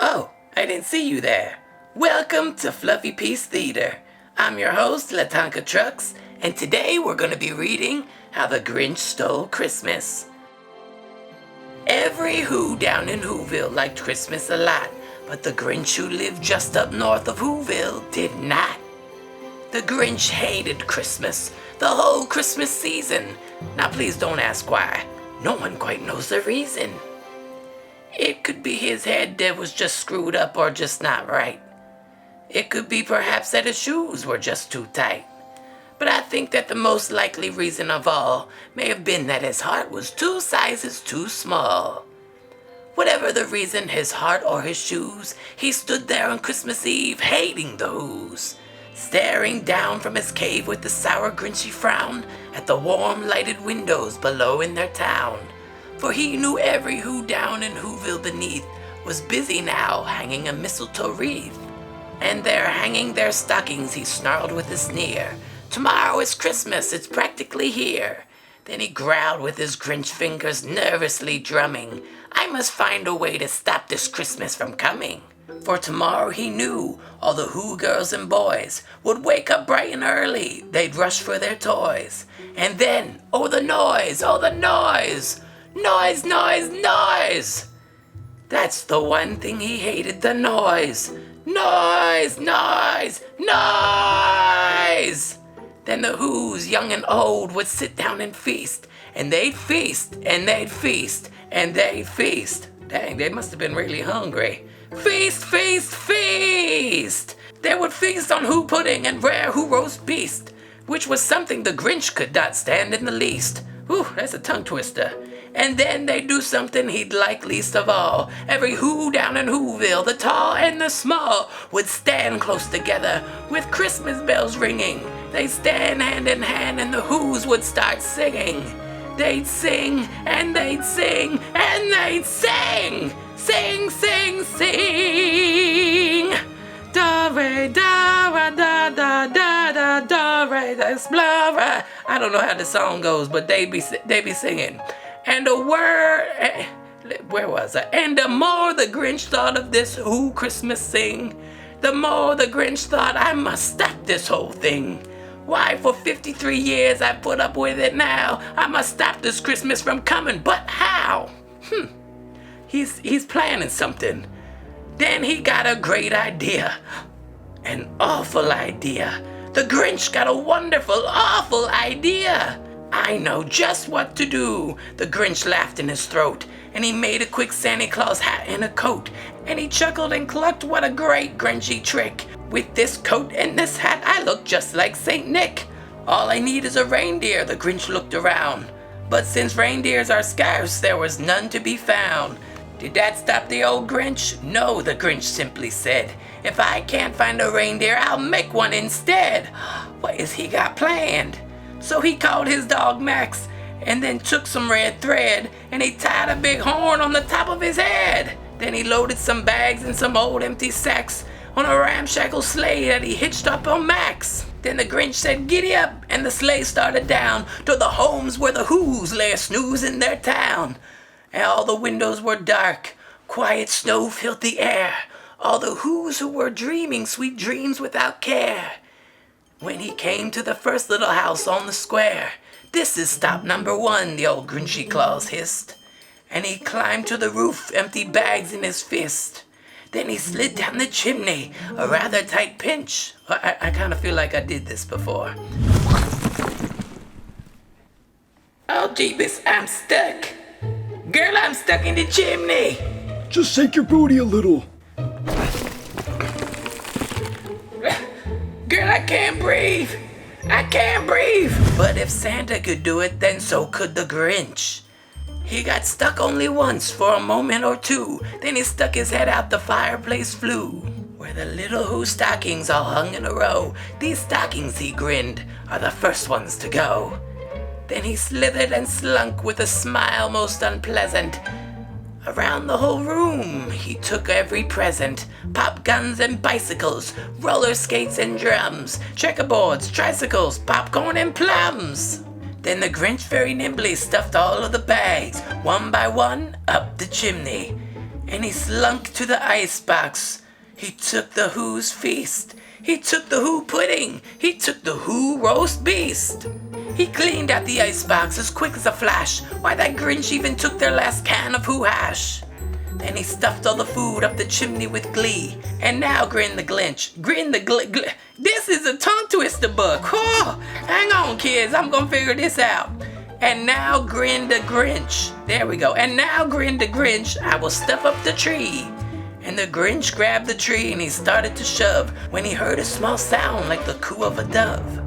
Oh, I didn't see you there. Welcome to Fluffy Peace Theater. I'm your host, LaTonka Trucks, and today we're going to be reading How the Grinch Stole Christmas. Every Who down in Whoville liked Christmas a lot, but the Grinch who lived just up north of Whoville did not. The Grinch hated Christmas, the whole Christmas season. Now please don't ask why. No one quite knows the reason. It could be his head that was just screwed up or just not right. It could be perhaps that his shoes were just too tight. But I think that the most likely reason of all may have been that his heart was 2 sizes too small. Whatever the reason, his heart or his shoes, he stood there on Christmas Eve hating the Whos, staring down from his cave with the sour Grinchy frown at the warm lighted windows below in their town. For he knew every Who down in Whoville beneath was busy now hanging a mistletoe wreath. And there hanging their stockings he snarled with a sneer, "Tomorrow is Christmas, it's practically here." Then he growled with his Grinch fingers nervously drumming, "I must find a way to stop this Christmas from coming." For tomorrow he knew all the Who girls and boys would wake up bright and early, they'd rush for their toys. And then, oh the noise, oh the noise! Noise, noise, noise! That's the one thing he hated, the noise. Noise, noise, noise! Then the Whos, young and old, would sit down and feast. And they'd feast, and they'd feast, and they'd feast. Dang, they must have been really hungry. Feast, feast, feast! They would feast on Who pudding and rare Who roast beast, which was something the Grinch could not stand in the least. Whew, that's a tongue twister. And then they'd do something he'd like least of all. Every Who down in Whoville, the tall and the small, would stand close together with Christmas bells ringing. They'd stand hand in hand and the Whos would start singing. They'd sing and they'd sing and they'd sing. Sing, sing, sing. Da re da ra da da da da da re da blah ra. I don't know how the song goes, but they be singing. And where was I? And the more the Grinch thought of this Who Christmas sing, the more the Grinch thought, I must stop this whole thing. Why, for 53 years I put up with it now. I must stop this Christmas from coming, but how? He's planning something. Then he got a great idea. An awful idea. The Grinch got a wonderful, awful idea. I know just what to do. The Grinch laughed in his throat, and he made a quick Santa Claus hat and a coat, and he chuckled and clucked, what a great Grinchy trick. With this coat and this hat, I look just like Saint Nick. All I need is a reindeer, the Grinch looked around. But since reindeers are scarce, there was none to be found. Did that stop the old Grinch? No, the Grinch simply said. If I can't find a reindeer, I'll make one instead. What has he got planned? So he called his dog Max, and then took some red thread, and he tied a big horn on the top of his head. Then he loaded some bags and some old empty sacks on a ramshackle sleigh that he hitched up on Max. Then the Grinch said, "Giddy up," and the sleigh started down to the homes where the Whos lay a snooze in their town. And all the windows were dark, quiet snow filled the air. All the Whos who were dreaming sweet dreams without care. When he came to the first little house on the square, "This is stop number 1, the old Grinchy Claus hissed. And he climbed to the roof, empty bags in his fist. Then he slid down the chimney, a rather tight pinch. I kind of feel like I did this before. Oh, Jeebus, I'm stuck. Girl, I'm stuck in the chimney. Just shake your booty a little. Girl, I can't breathe. I can't breathe. But if Santa could do it, then so could the Grinch. He got stuck only once for a moment or two. Then he stuck his head out the fireplace flue, where the little Who stockings all hung in a row. These stockings, he grinned, are the first ones to go. Then he slithered and slunk with a smile most unpleasant. Around the whole room he took every present. Pop guns and bicycles, roller skates and drums, checkerboards, tricycles, popcorn and plums. Then the Grinch very nimbly stuffed all of the bags, one by one, up the chimney. and he slunk to the icebox. He took the Who's feast. He took the Who pudding. He took the Who roast beast. He cleaned out the icebox as quick as a flash. Why, that Grinch even took their last can of Who hash. Then he stuffed all the food up the chimney with glee. And now grinned the Grinch. This is a tongue twister book. Oh, hang on, kids. I'm gonna figure this out. And now grinned the Grinch. There we go. And now grinned the Grinch. I will stuff up the tree. And the Grinch grabbed the tree and he started to shove when he heard a small sound like the coo of a dove.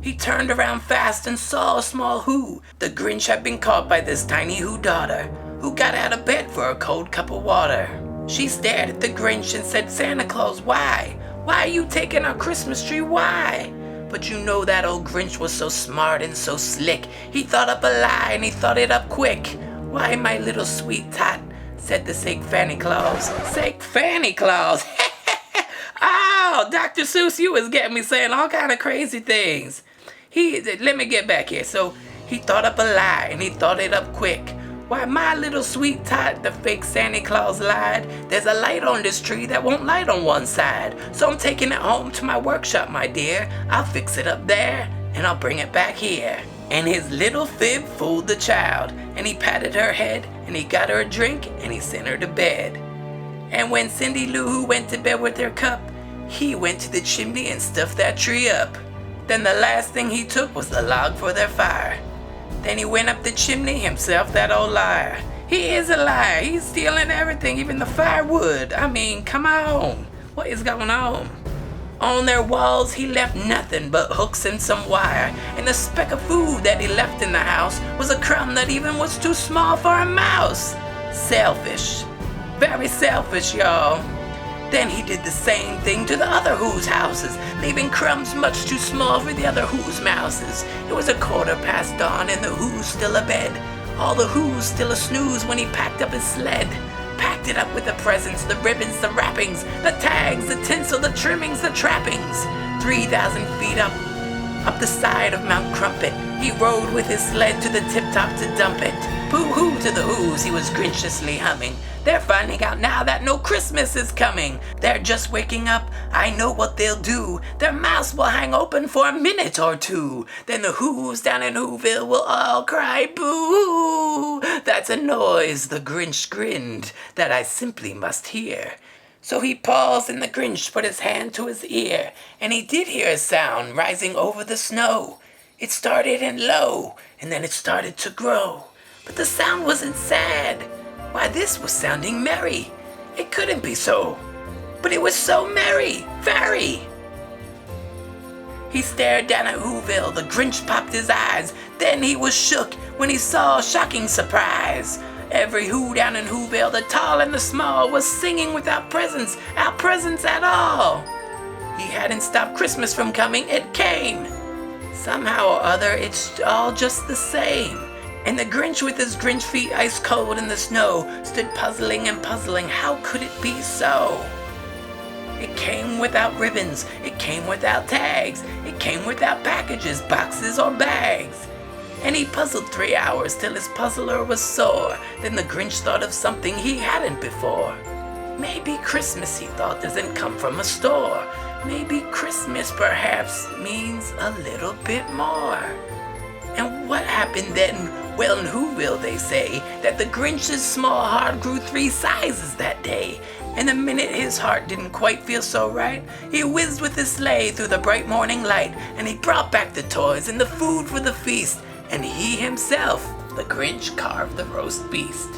He turned around fast and saw a small Who. The Grinch had been caught by this tiny Who daughter, who got out of bed for a cold cup of water. She stared at the Grinch and said, "Santa Claus, why? Why are you taking our Christmas tree? Why?" But you know that old Grinch was so smart and so slick. He thought up a lie and he thought it up quick. "Why, my little sweet tot," said the Sake Fanny Claus. Sake Fanny Claus. Oh, Dr. Seuss, you was getting me saying all kind of crazy things. Let me get back here. So he thought up a lie and he thought it up quick. "Why, my little sweet tot," the fake Santa Claus lied. "There's a light on this tree that won't light on one side. So I'm taking it home to my workshop, my dear. I'll fix it up there and I'll bring it back here." And his little fib fooled the child, and he patted her head, and he got her a drink, and he sent her to bed. And when Cindy Lou Who went to bed with her cup, he went to the chimney and stuffed that tree up. Then the last thing he took was the log for their fire. Then he went up the chimney himself, that old liar. He is a liar. He's stealing everything, even the firewood. I mean, come on. What is going on? On their walls, he left nothing but hooks and some wire. And the speck of food that he left in the house was a crumb that even was too small for a mouse. Selfish. Very selfish, y'all. Then he did the same thing to the other Who's houses, leaving crumbs much too small for the other Who's mouses. It was 1:15 dawn and the Who's still abed. All the Who's still a snooze when he packed up his sled. Packed it up with the presents, the ribbons, the wrappings, the tags, the tinsel, the trimmings, the trappings. 3,000 feet up the side of Mount Crumpet, he rode with his sled to the tip-top to dump it. Boo-hoo to the Who's, he was grinchiously humming. They're finding out now that no Christmas is coming. They're just waking up. I know what they'll do. Their mouths will hang open for a minute or two. Then the Who's down in Whoville will all cry boo. That's a noise, the Grinch grinned, that I simply must hear. So he paused and the Grinch put his hand to his ear, and he did hear a sound rising over the snow. It started in low, and then it started to grow. But the sound wasn't sad. Why, this was sounding merry. It couldn't be so. But it was so merry, very. He stared down at Whoville. The Grinch popped his eyes. Then he was shook when he saw a shocking surprise. Every Who down in Whoville, the tall and the small, was singing without presents at all. He hadn't stopped Christmas from coming. It came. Somehow or other, it's all just the same. And the Grinch with his Grinch feet ice cold in the snow stood puzzling and puzzling. How could it be so? It came without ribbons. It came without tags. It came without packages, boxes, or bags. And he puzzled 3 hours till his puzzler was sore. Then the Grinch thought of something he hadn't before. Maybe Christmas, he thought, doesn't come from a store. Maybe Christmas perhaps means a little bit more. And what happened then? Well, in Whoville they say that the Grinch's small heart grew 3 sizes that day. And the minute his heart didn't quite feel so right, he whizzed with his sleigh through the bright morning light, and he brought back the toys and the food for the feast, and he himself, the Grinch, carved the roast beast.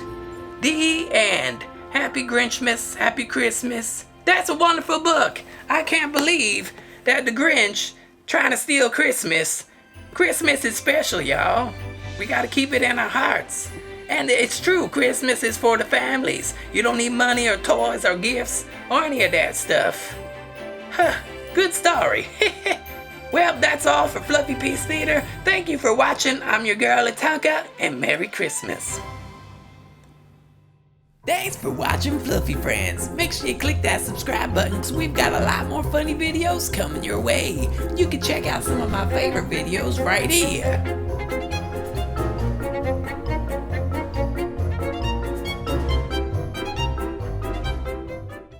The end. Happy Grinchmas, happy Christmas. That's a wonderful book. I can't believe that the Grinch trying to steal Christmas. Christmas is special, y'all. We gotta keep it in our hearts. And it's true, Christmas is for the families. You don't need money or toys or gifts or any of that stuff. Huh, good story. Well, that's all for Fluffy Peace Theater. Thank you for watching. I'm your girl LaTonka, and Merry Christmas. Thanks for watching, Fluffy Friends. Make sure you click that subscribe button so we've got a lot more funny videos coming your way. You can check out some of my favorite videos right here.